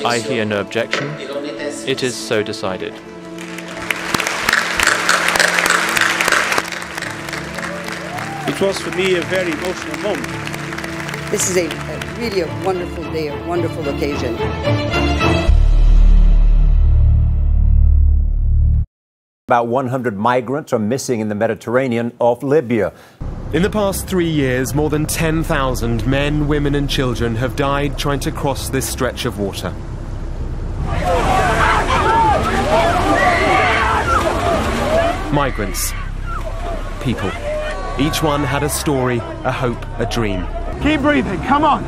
I hear no objection. It is so decided. It was for me a very emotional moment. This is really a wonderful day, a wonderful occasion. About 100 migrants are missing in the Mediterranean off Libya. In the past 3 years, more than 10,000 men, women and children have died trying to cross this stretch of water. Migrants. People. Each one had a story, a hope, a dream. Keep breathing, come on,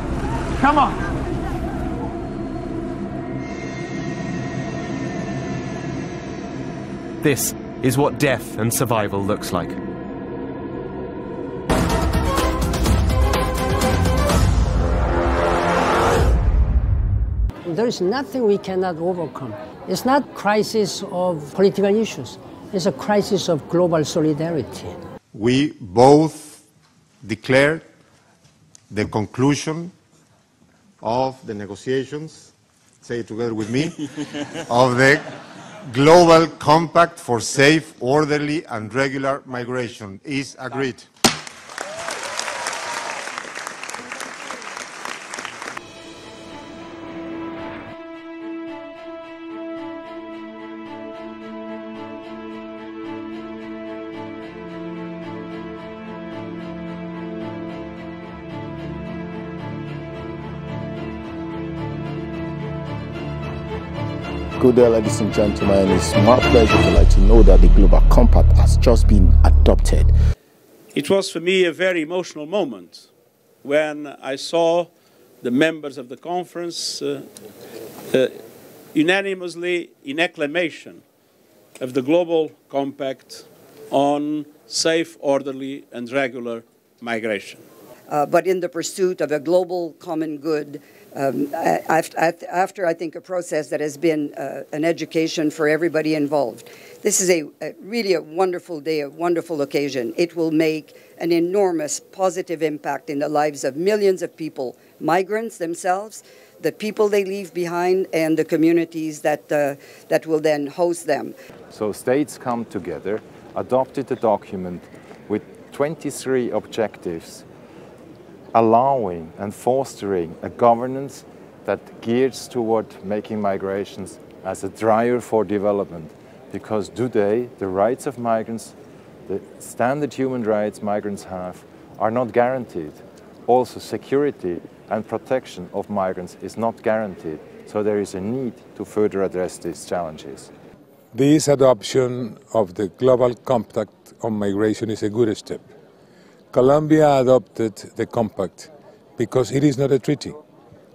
come on. This is what death and survival looks like. There is nothing we cannot overcome. It's not a crisis of political issues. It's a crisis of global solidarity. We both declared the conclusion of the negotiations, say it together with me, of the Global Compact for Safe, Orderly and Regular Migration is agreed. Good day, ladies and gentlemen. It's my pleasure to let you know that the Global Compact has just been adopted. It was for me a very emotional moment when I saw the members of the conference unanimously in acclamation of the Global Compact on safe, orderly and regular migration. But in the pursuit of a global common good, after I think a process that has been an education for everybody involved. This is really a wonderful day, a wonderful occasion. It will make an enormous positive impact in the lives of millions of people, migrants themselves, the people they leave behind, and the communities that will then host them. So states come together, adopted a document with 23 objectives, allowing and fostering a governance that gears toward making migrations as a driver for development. Because today, the rights of migrants, the standard human rights migrants have, are not guaranteed. Also, security and protection of migrants is not guaranteed. So there is a need to further address these challenges. This adoption of the Global Compact on Migration is a good step. Colombia adopted the compact because it is not a treaty.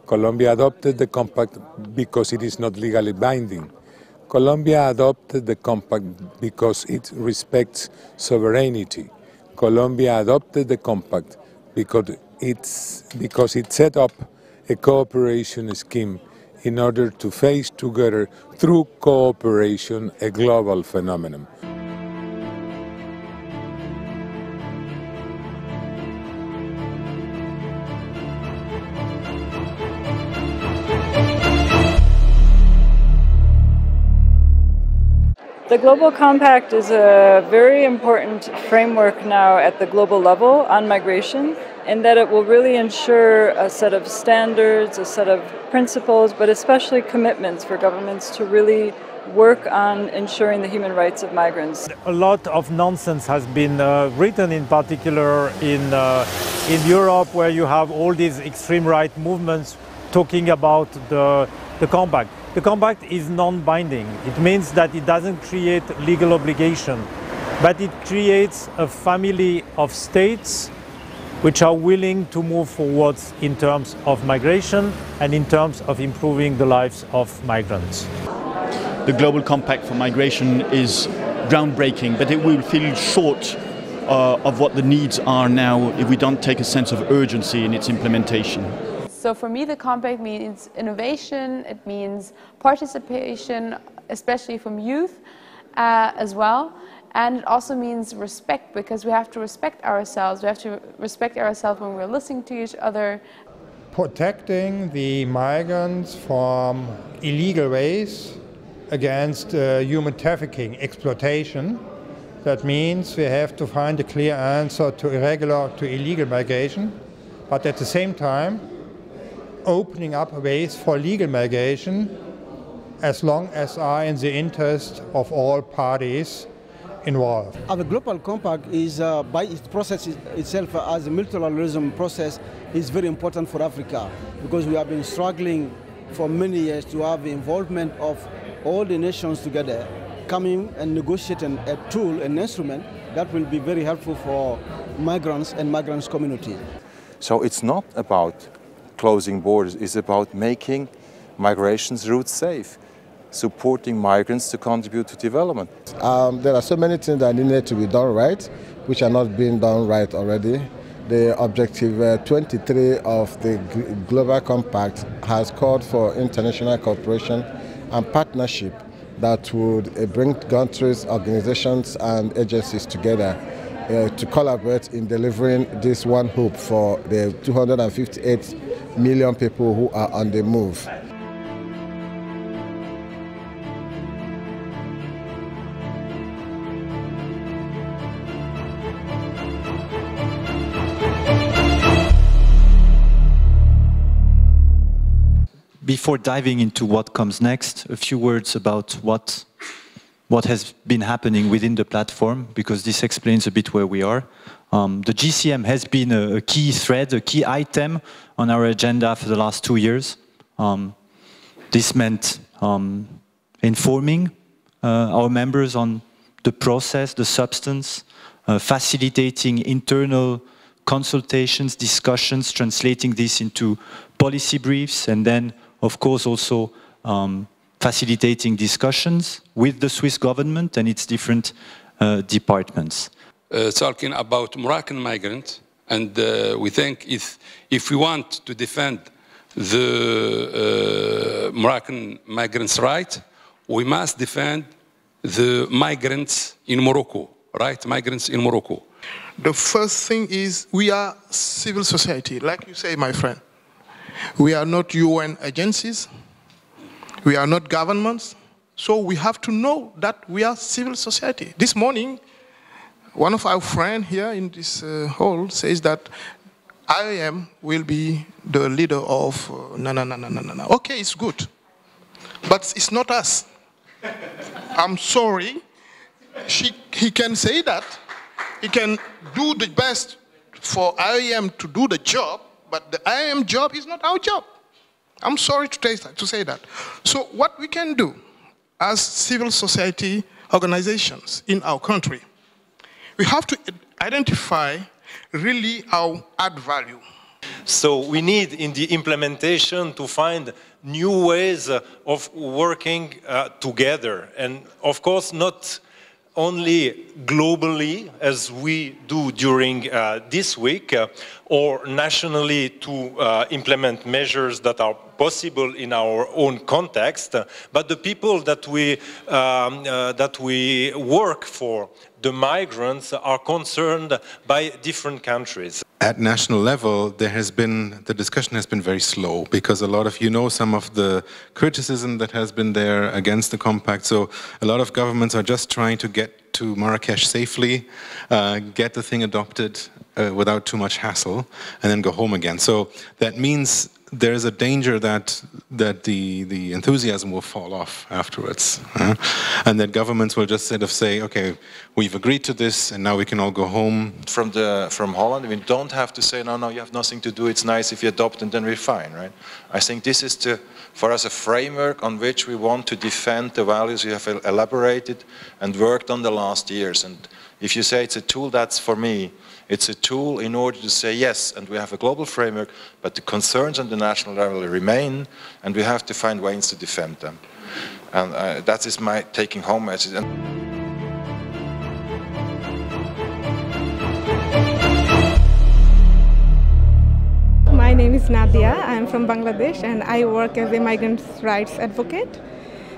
Colombia adopted the compact because it is not legally binding. Colombia adopted the compact because it respects sovereignty. Colombia adopted the compact because it set up a cooperation scheme in order to face together through cooperation a global phenomenon. The Global Compact is a very important framework now at the global level on migration, in that it will really ensure a set of standards, a set of principles, but especially commitments for governments to really work on ensuring the human rights of migrants. A lot of nonsense has been written, in particular in Europe, where you have all these extreme right movements talking about the compact. The compact is non-binding. It means that it doesn't create legal obligation, but it creates a family of states which are willing to move forwards in terms of migration and in terms of improving the lives of migrants. The Global Compact for Migration is groundbreaking, but it will feel short of what the needs are now if we don't take a sense of urgency in its implementation. So for me, the compact means innovation, it means participation, especially from youth as well. And it also means respect, because we have to respect ourselves. We have to respect ourselves when we're listening to each other. protecting the migrants from illegal ways against human trafficking, exploitation. That means we have to find a clear answer to irregular, to illegal migration, but at the same time opening up ways for legal migration as long as are in the interest of all parties involved. The Global Compact is, by its process itself as a multilateralism process, is very important for Africa because we have been struggling for many years to have the involvement of all the nations together, coming and negotiating a tool, an instrument that will be very helpful for migrants and migrants' community. So it's not about closing borders, it's about making migration's routes safe, supporting migrants to contribute to development. There are so many things that need to be done right, which are not being done right already. The objective 23 of the Global Compact has called for international cooperation and partnership that would bring countries, organizations and agencies together to collaborate in delivering this one hope for the 258 million people who are on the move. Before diving into what comes next, a few words about what has been happening within the platform, because this explains a bit where we are. The GCM has been a key thread, a key item on our agenda for the last 2 years. This meant informing our members on the process, the substance, facilitating internal consultations, discussions, translating this into policy briefs, and then of course also facilitating discussions with the Swiss government and its different departments. Talking about Moroccan migrants, and we think if we want to defend the Moroccan migrants' right, we must defend the migrants in Morocco, right? Migrants in Morocco. The first thing is we are civil society, like you say, my friend. We are not UN agencies, we are not governments, so we have to know that we are civil society. This morning, one of our friends here in this hall says that IAM will be the leader of no. Okay, it's good, but it's not us. I'm sorry, he can say that, he can do the best for IAM to do the job, but the IAM job is not our job. I'm sorry to say that. So what we can do as civil society organizations in our country, we have to identify really our add value. So we need in the implementation to find new ways of working together. And of course not only globally, as we do during this week, or nationally to implement measures that are possible in our own context, but the people that we work for, the migrants, are concerned by different countries. At national level, the discussion has been very slow, because a lot of some of the criticism that has been there against the compact. So a lot of governments are just trying to get to Marrakesh safely, get the thing adopted without too much hassle, and then go home again. So that means there is a danger that the enthusiasm will fall off afterwards, and that governments will just sort of say, okay, we've agreed to this, and now we can all go home. From Holland, we don't have to say, no, you have nothing to do, it's nice if you adopt and then we're fine, right? I think this is for us a framework on which we want to defend the values we have elaborated and worked on the last years. And if you say it's a tool, that's for me. It's a tool in order to say yes, and we have a global framework, but the concerns on the national level remain, and we have to find ways to defend them. And that is my taking home message. My name is Nadia. I am from Bangladesh and I work as a migrant rights advocate.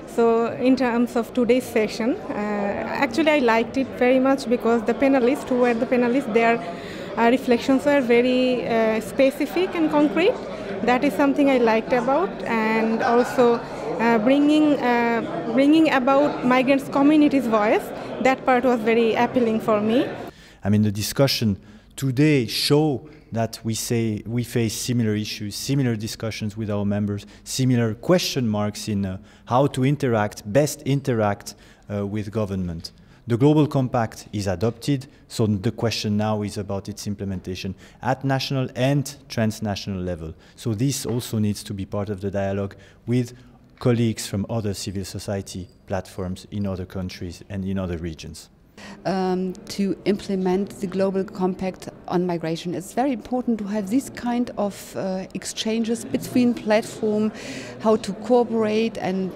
So in terms of today's session, actually I liked it very much because the panelists, who were the panelists, they are reflections were very specific and concrete. That is something I liked about, and also bringing about migrants' communities' voice. That part was very appealing for me. I mean, the discussion today show that we face similar issues, similar discussions with our members, similar question marks in how to best interact with government. The Global Compact is adopted, so the question now is about its implementation at national and transnational level. So this also needs to be part of the dialogue with colleagues from other civil society platforms in other countries and in other regions. To implement the Global Compact on migration, it's very important to have this kind of exchanges between platforms, how to cooperate and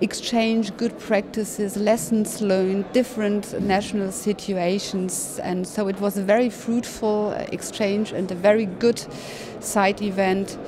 exchange good practices, lessons learned, different national situations, and so it was a very fruitful exchange and a very good side event.